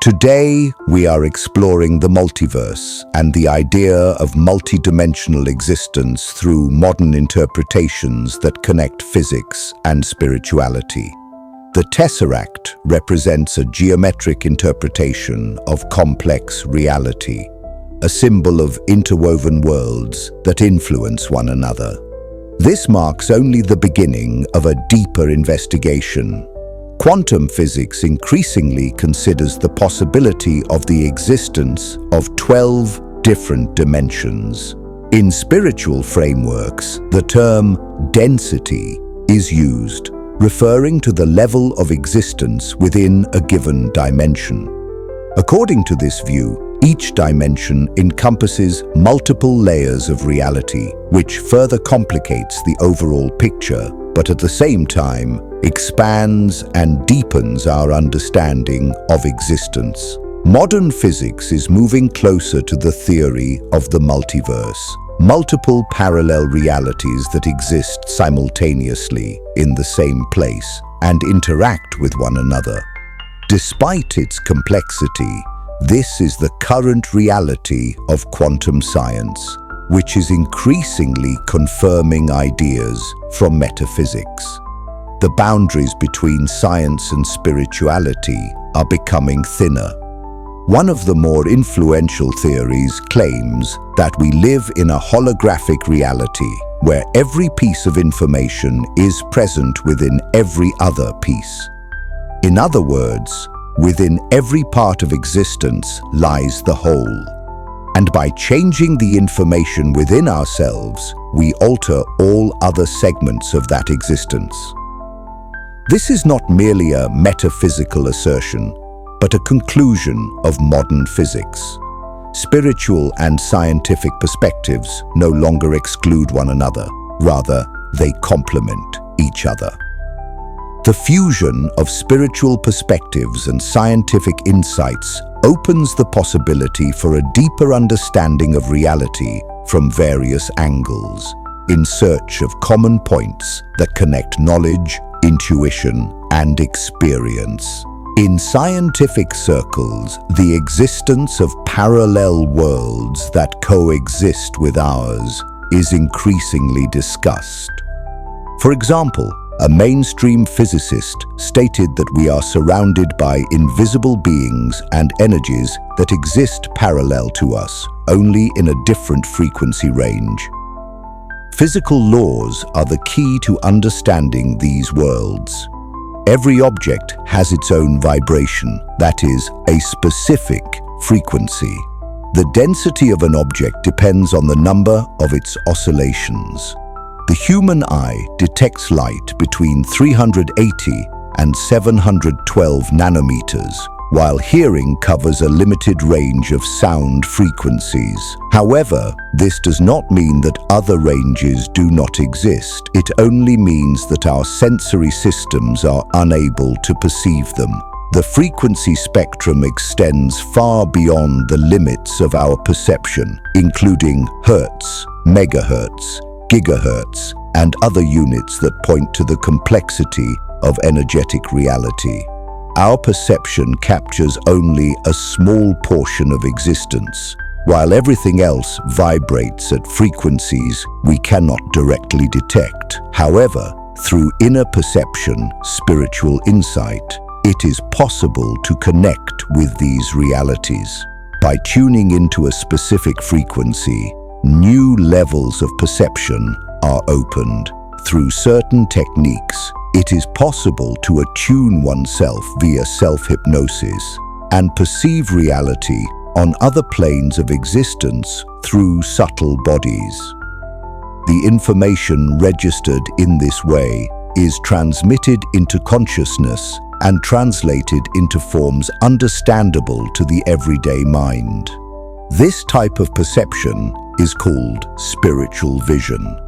Today, we are exploring the multiverse and the idea of multidimensional existence through modern interpretations that connect physics and spirituality. The tesseract represents a geometric interpretation of complex reality, a symbol of interwoven worlds that influence one another. This marks only the beginning of a deeper investigation. Quantum physics increasingly considers the possibility of the existence of 12 different dimensions. In spiritual frameworks, the term density is used, referring to the level of existence within a given dimension. According to this view, each dimension encompasses multiple layers of reality, which further complicates the overall picture, but at the same time expands and deepens our understanding of existence. Modern physics is moving closer to the theory of the multiverse, multiple parallel realities that exist simultaneously in the same place and interact with one another. Despite its complexity, this is the current reality of quantum science, which is increasingly confirming ideas from metaphysics. The boundaries between science and spirituality are becoming thinner. One of the more influential theories claims that we live in a holographic reality where every piece of information is present within every other piece. In other words, within every part of existence lies the whole. And by changing the information within ourselves, we alter all other segments of that existence. This is not merely a metaphysical assertion, but a conclusion of modern physics. Spiritual and scientific perspectives no longer exclude one another. Rather, they complement each other. The fusion of spiritual perspectives and scientific insights opens the possibility for a deeper understanding of reality from various angles, in search of common points that connect knowledge, intuition, and experience. In scientific circles, the existence of parallel worlds that coexist with ours is increasingly discussed. For example, a mainstream physicist stated that we are surrounded by invisible beings and energies that exist parallel to us, only in a different frequency range. Physical laws are the key to understanding these worlds. Every object has its own vibration, that is, a specific frequency. The density of an object depends on the number of its oscillations. The human eye detects light between 380 and 712 nanometers, while hearing covers a limited range of sound frequencies. However, this does not mean that other ranges do not exist. It only means that our sensory systems are unable to perceive them. The frequency spectrum extends far beyond the limits of our perception, including hertz, megahertz, gigahertz, and other units that point to the complexity of energetic reality. Our perception captures only a small portion of existence, while everything else vibrates at frequencies we cannot directly detect. However, through inner perception, spiritual insight, it is possible to connect with these realities. By tuning into a specific frequency, new levels of perception are opened. Through certain techniques, it is possible to attune oneself via self-hypnosis and perceive reality on other planes of existence through subtle bodies. The information registered in this way is transmitted into consciousness and translated into forms understandable to the everyday mind. This type of perception is called spiritual vision,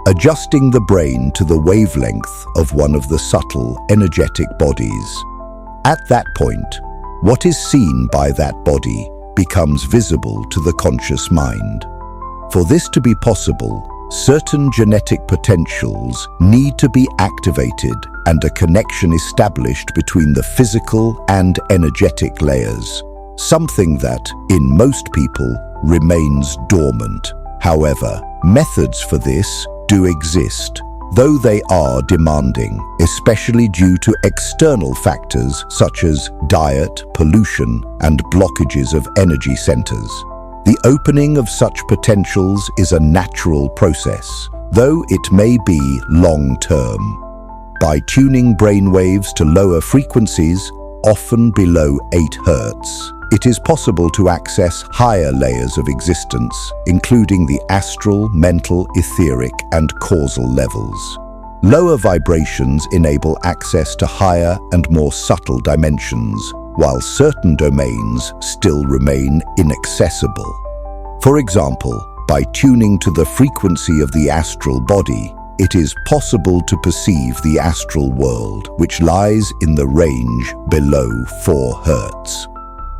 adjusting the brain to the wavelength of one of the subtle energetic bodies. At that point, what is seen by that body becomes visible to the conscious mind. For this to be possible, certain genetic potentials need to be activated and a connection established between the physical and energetic layers, something that, in most people, remains dormant. However, methods for this do exist, though they are demanding, especially due to external factors such as diet, pollution, and blockages of energy centers. The opening of such potentials is a natural process, though it may be long-term. By tuning brainwaves to lower frequencies, often below 8 Hz, it is possible to access higher layers of existence, including the astral, mental, etheric, and causal levels. Lower vibrations enable access to higher and more subtle dimensions, while certain domains still remain inaccessible. For example, by tuning to the frequency of the astral body, it is possible to perceive the astral world, which lies in the range below 4 Hz.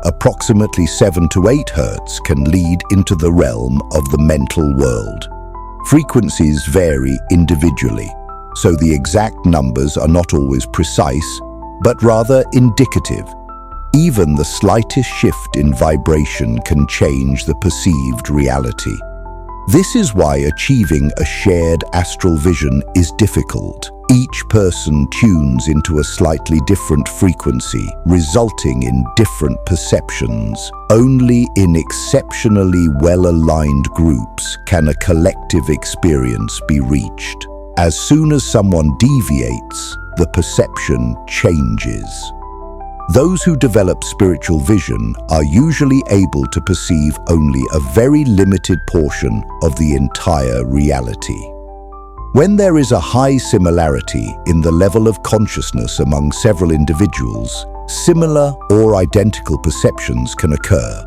Approximately 7 to 8 Hz can lead into the realm of the mental world. Frequencies vary individually, so the exact numbers are not always precise, but rather indicative. Even the slightest shift in vibration can change the perceived reality. This is why achieving a shared astral vision is difficult. Each person tunes into a slightly different frequency, resulting in different perceptions. Only in exceptionally well-aligned groups can a collective experience be reached. As soon as someone deviates, the perception changes. Those who develop spiritual vision are usually able to perceive only a very limited portion of the entire reality. When there is a high similarity in the level of consciousness among several individuals, similar or identical perceptions can occur.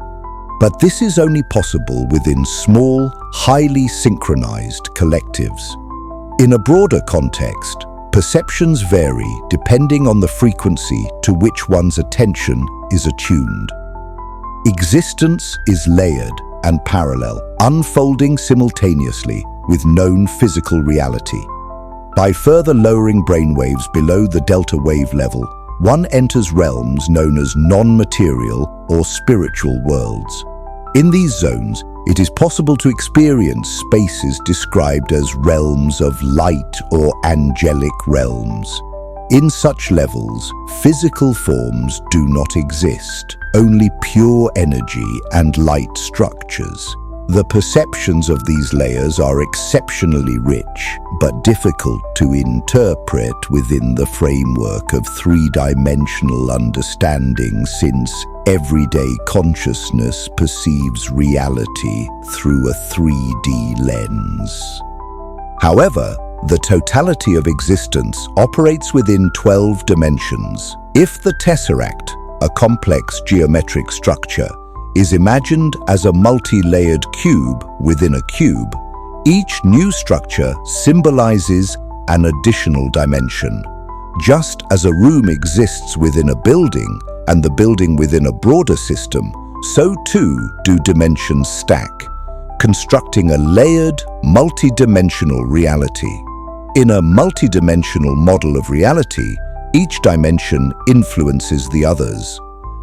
But this is only possible within small, highly synchronized collectives. In a broader context, perceptions vary depending on the frequency to which one's attention is attuned. Existence is layered and parallel, unfolding simultaneously with known physical reality. By further lowering brainwaves below the delta wave level, one enters realms known as non-material or spiritual worlds. In these zones, it is possible to experience spaces described as realms of light or angelic realms. In such levels, physical forms do not exist, only pure energy and light structures. The perceptions of these layers are exceptionally rich, but difficult to interpret within the framework of three-dimensional understanding, since everyday consciousness perceives reality through a 3D lens. However, the totality of existence operates within 12 dimensions. If the tesseract, a complex geometric structure, is imagined as a multi-layered cube within a cube, each new structure symbolizes an additional dimension. Just as a room exists within a building and the building within a broader system, so too do dimensions stack, constructing a layered, multidimensional reality. In a multidimensional model of reality, each dimension influences the others.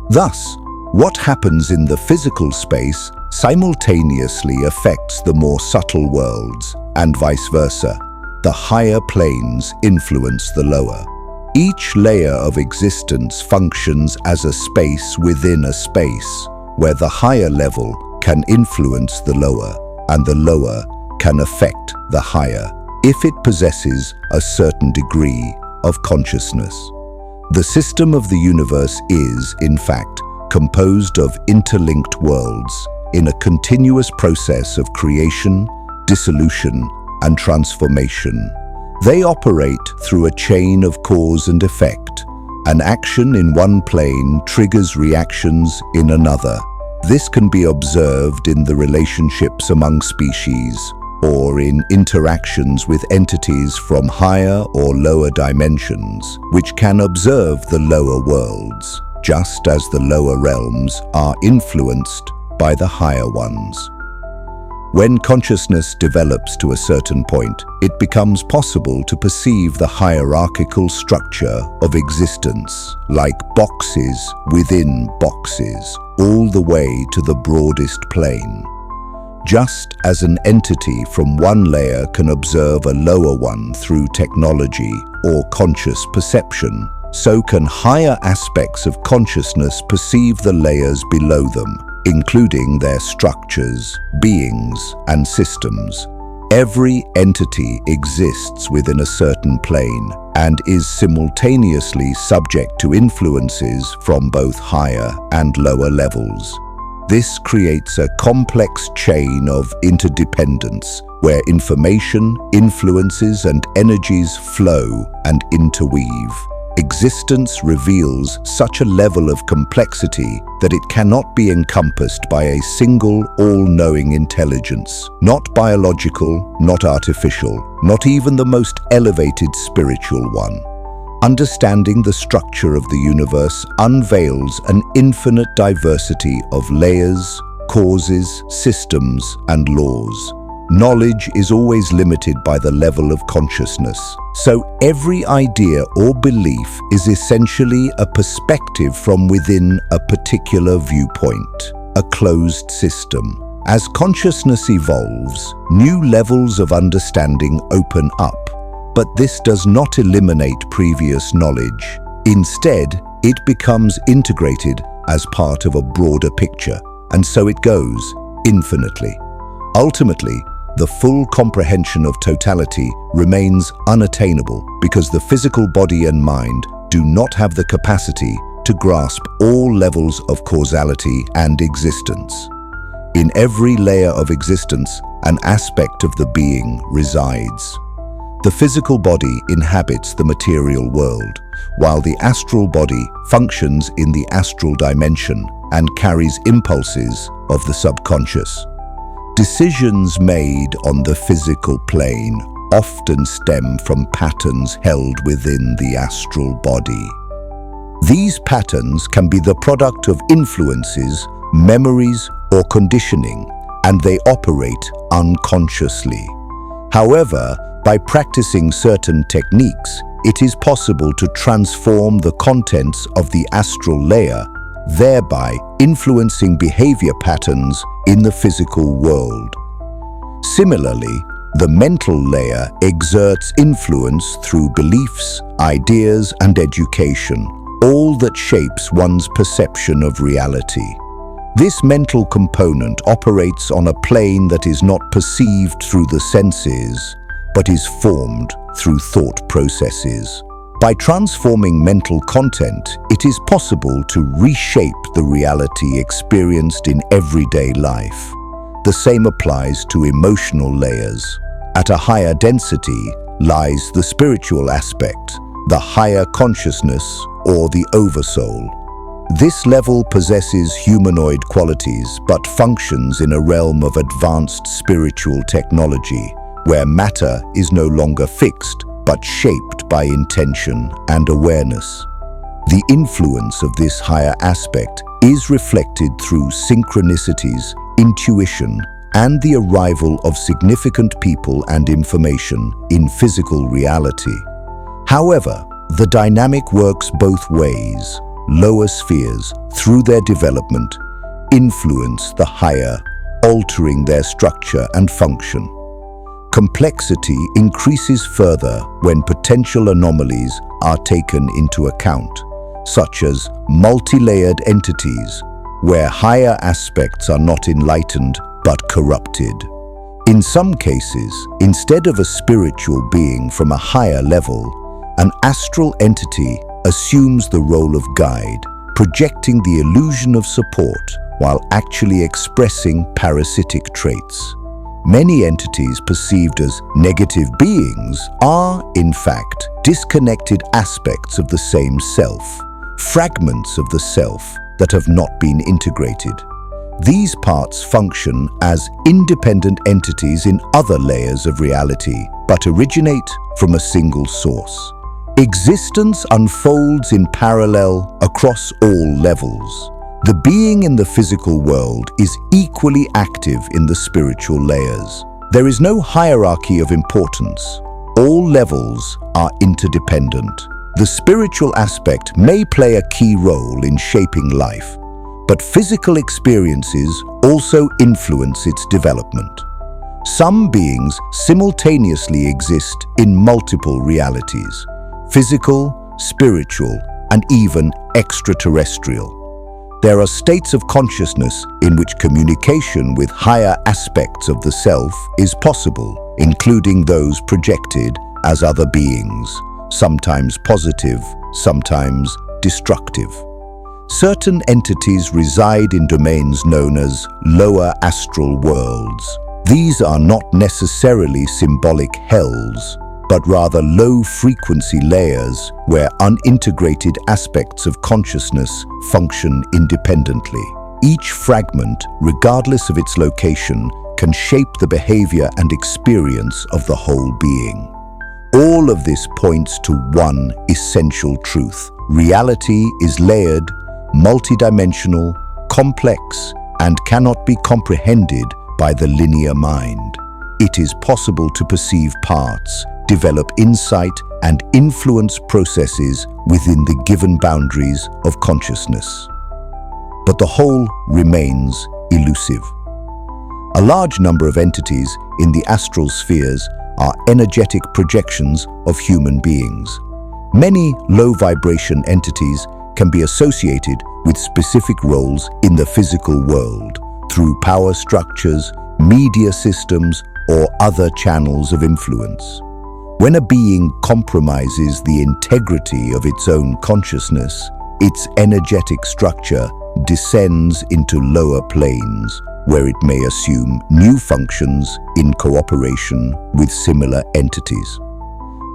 Thus, what happens in the physical space simultaneously affects the more subtle worlds, and vice versa. The higher planes influence the lower. Each layer of existence functions as a space within a space, where the higher level can influence the lower, and the lower can affect the higher, if it possesses a certain degree of consciousness. The system of the universe is, in fact, composed of interlinked worlds in a continuous process of creation, dissolution, and transformation. They operate through a chain of cause and effect. An action in one plane triggers reactions in another. This can be observed in the relationships among species, or in interactions with entities from higher or lower dimensions, which can observe the lower worlds, just as the lower realms are influenced by the higher ones. When consciousness develops to a certain point, it becomes possible to perceive the hierarchical structure of existence, like boxes within boxes, all the way to the broadest plane. Just as an entity from one layer can observe a lower one through technology or conscious perception, so can higher aspects of consciousness perceive the layers below them, including their structures, beings, and systems. Every entity exists within a certain plane and is simultaneously subject to influences from both higher and lower levels. This creates a complex chain of interdependence where information, influences, and energies flow and interweave. Existence reveals such a level of complexity that it cannot be encompassed by a single, all-knowing intelligence. Not biological, not artificial, not even the most elevated spiritual one. Understanding the structure of the universe unveils an infinite diversity of layers, causes, systems, and laws. Knowledge is always limited by the level of consciousness, so every idea or belief is essentially a perspective from within a particular viewpoint, a closed system. As consciousness evolves, new levels of understanding open up, but this does not eliminate previous knowledge. Instead, it becomes integrated as part of a broader picture, and so it goes, infinitely. Ultimately, the full comprehension of totality remains unattainable because the physical body and mind do not have the capacity to grasp all levels of causality and existence. In every layer of existence, an aspect of the being resides. The physical body inhabits the material world, while the astral body functions in the astral dimension and carries impulses of the subconscious. Decisions made on the physical plane often stem from patterns held within the astral body. These patterns can be the product of influences, memories, or conditioning, and they operate unconsciously. However, by practicing certain techniques, it is possible to transform the contents of the astral layer, thereby influencing behavior patterns in the physical world. Similarly, the mental layer exerts influence through beliefs, ideas, and education, all that shapes one's perception of reality. This mental component operates on a plane that is not perceived through the senses, but is formed through thought processes. By transforming mental content, it is possible to reshape the reality experienced in everyday life. The same applies to emotional layers. At a higher density lies the spiritual aspect, the higher consciousness, or the oversoul. This level possesses humanoid qualities but functions in a realm of advanced spiritual technology, where matter is no longer fixed but shaped by intention and awareness. The influence of this higher aspect is reflected through synchronicities, intuition, and the arrival of significant people and information in physical reality. However, the dynamic works both ways. Lower spheres, through their development, influence the higher, altering their structure and function. Complexity increases further when potential anomalies are taken into account, such as multi-layered entities, where higher aspects are not enlightened but corrupted. In some cases, instead of a spiritual being from a higher level, an astral entity assumes the role of guide, projecting the illusion of support while actually expressing parasitic traits. Many entities perceived as negative beings are, in fact, disconnected aspects of the same self, fragments of the self that have not been integrated. These parts function as independent entities in other layers of reality, but originate from a single source. Existence unfolds in parallel across all levels. The being in the physical world is equally active in the spiritual layers. There is no hierarchy of importance. All levels are interdependent. The spiritual aspect may play a key role in shaping life, but physical experiences also influence its development. Some beings simultaneously exist in multiple realities: physical, spiritual, and even extraterrestrial. There are states of consciousness in which communication with higher aspects of the self is possible, including those projected as other beings, sometimes positive, sometimes destructive. Certain entities reside in domains known as lower astral worlds. These are not necessarily symbolic hells, but rather low-frequency layers where unintegrated aspects of consciousness function independently. Each fragment, regardless of its location, can shape the behavior and experience of the whole being. All of this points to one essential truth. Reality is layered, multidimensional, complex, and cannot be comprehended by the linear mind. It is possible to perceive parts, develop insight, and influence processes within the given boundaries of consciousness. But the whole remains elusive. A large number of entities in the astral spheres are energetic projections of human beings. Many low-vibration entities can be associated with specific roles in the physical world through power structures, media systems, or other channels of influence. When a being compromises the integrity of its own consciousness, its energetic structure descends into lower planes, where it may assume new functions in cooperation with similar entities.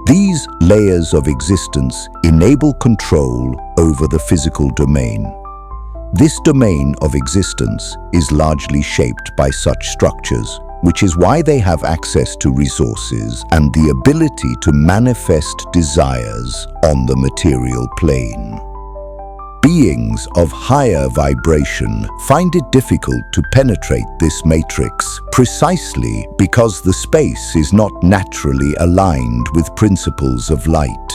These layers of existence enable control over the physical domain. This domain of existence is largely shaped by such structures, which is why they have access to resources and the ability to manifest desires on the material plane. Beings of higher vibration find it difficult to penetrate this matrix precisely because the space is not naturally aligned with principles of light.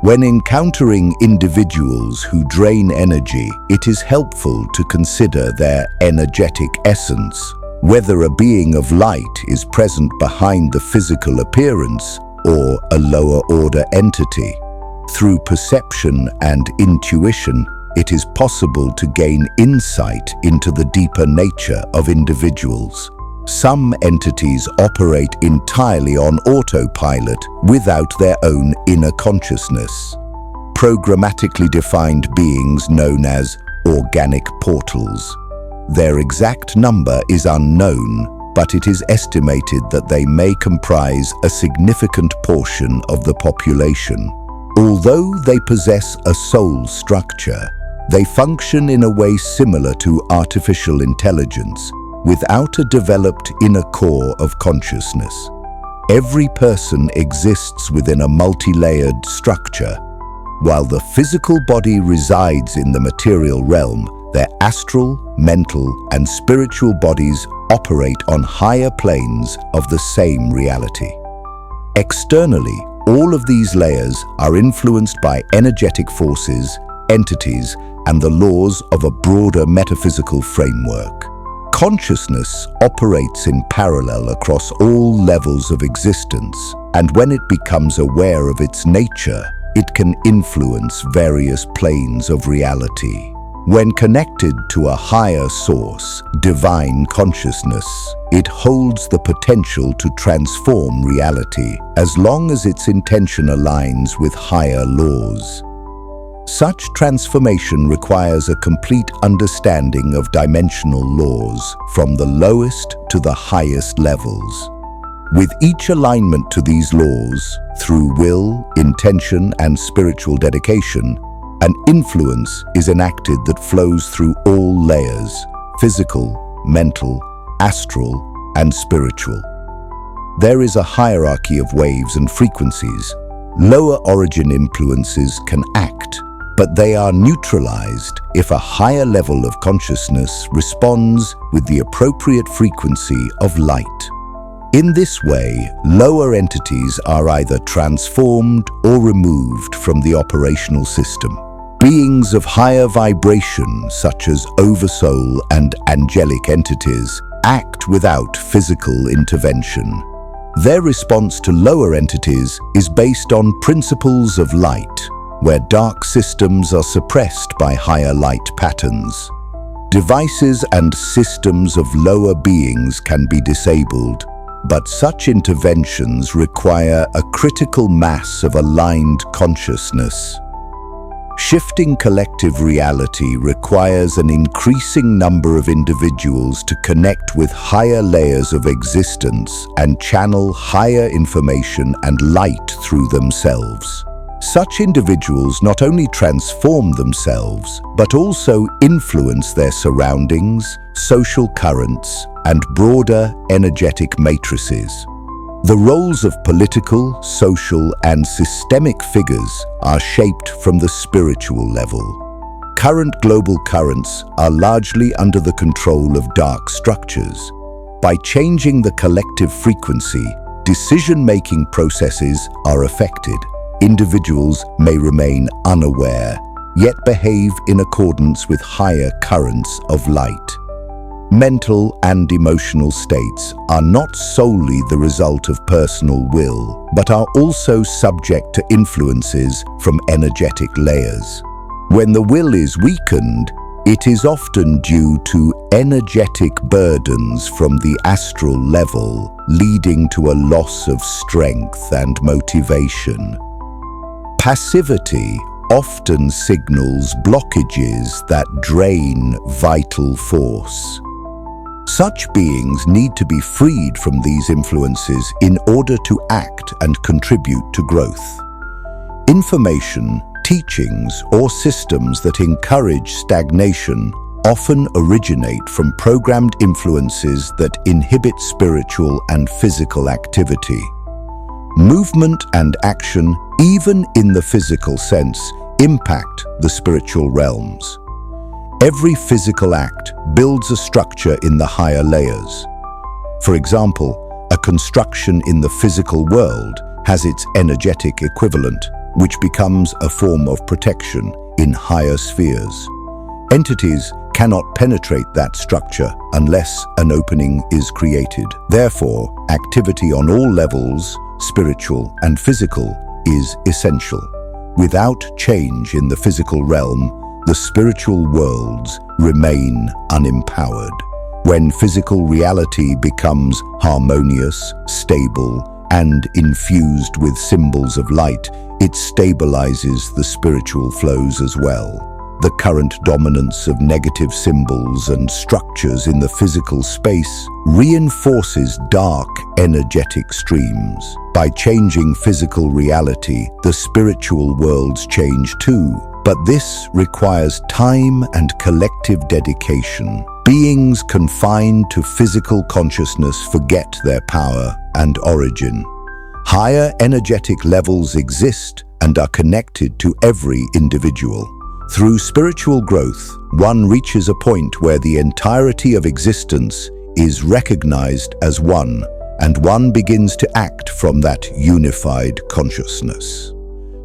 When encountering individuals who drain energy, it is helpful to consider their energetic essence, whether a being of light is present behind the physical appearance or a lower-order entity. Through perception and intuition, it is possible to gain insight into the deeper nature of individuals. Some entities operate entirely on autopilot without their own inner consciousness. Programmatically defined beings known as organic portals. Their exact number is unknown, but it is estimated that they may comprise a significant portion of the population. Although they possess a soul structure, they function in a way similar to artificial intelligence, without a developed inner core of consciousness. Every person exists within a multi-layered structure. While the physical body resides in the material realm, their astral, mental, and spiritual bodies operate on higher planes of the same reality. Externally, all of these layers are influenced by energetic forces, entities, and the laws of a broader metaphysical framework. Consciousness operates in parallel across all levels of existence, and when it becomes aware of its nature, it can influence various planes of reality. When connected to a higher source, divine consciousness, it holds the potential to transform reality as long as its intention aligns with higher laws. Such transformation requires a complete understanding of dimensional laws from the lowest to the highest levels. With each alignment to these laws, through will, intention, and spiritual dedication, an influence is enacted that flows through all layers: physical, mental, astral, and spiritual. There is a hierarchy of waves and frequencies. Lower origin influences can act, but they are neutralized if a higher level of consciousness responds with the appropriate frequency of light. In this way, lower entities are either transformed or removed from the operational system. Beings of higher vibration, such as oversoul and angelic entities, act without physical intervention. Their response to lower entities is based on principles of light, where dark systems are suppressed by higher light patterns. Devices and systems of lower beings can be disabled, but such interventions require a critical mass of aligned consciousness. Shifting collective reality requires an increasing number of individuals to connect with higher layers of existence and channel higher information and light through themselves. Such individuals not only transform themselves, but also influence their surroundings, social currents, and broader energetic matrices. The roles of political, social, and systemic figures are shaped from the spiritual level. Current global currents are largely under the control of dark structures. By changing the collective frequency, decision-making processes are affected. Individuals may remain unaware, yet behave in accordance with higher currents of light. Mental and emotional states are not solely the result of personal will, but are also subject to influences from energetic layers. When the will is weakened, it is often due to energetic burdens from the astral level, leading to a loss of strength and motivation. Passivity often signals blockages that drain vital force. Such beings need to be freed from these influences in order to act and contribute to growth. Information, teachings, or systems that encourage stagnation often originate from programmed influences that inhibit spiritual and physical activity. Movement and action, even in the physical sense, impact the spiritual realms. Every physical act builds a structure in the higher layers. For example, a construction in the physical world has its energetic equivalent, which becomes a form of protection in higher spheres. Entities cannot penetrate that structure unless an opening is created. Therefore, activity on all levels, spiritual and physical, is essential. Without change in the physical realm, the spiritual worlds remain unempowered. When physical reality becomes harmonious, stable, and infused with symbols of light, it stabilizes the spiritual flows as well. The current dominance of negative symbols and structures in the physical space reinforces dark energetic streams. By changing physical reality, the spiritual worlds change too. But this requires time and collective dedication. Beings confined to physical consciousness forget their power and origin. Higher energetic levels exist and are connected to every individual. Through spiritual growth, one reaches a point where the entirety of existence is recognized as one, and one begins to act from that unified consciousness.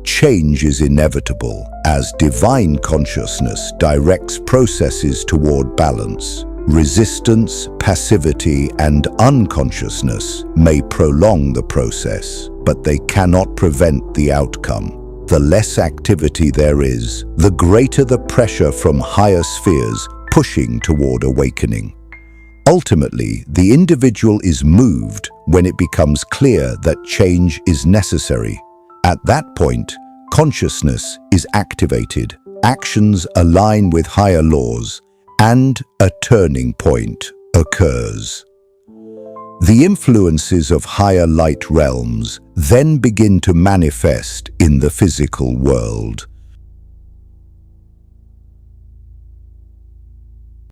Change is inevitable as divine consciousness directs processes toward balance. Resistance, passivity, and unconsciousness may prolong the process, but they cannot prevent the outcome. The less activity there is, the greater the pressure from higher spheres pushing toward awakening. Ultimately, the individual is moved when it becomes clear that change is necessary. At that point, consciousness is activated, actions align with higher laws, and a turning point occurs. The influences of higher light realms then begin to manifest in the physical world.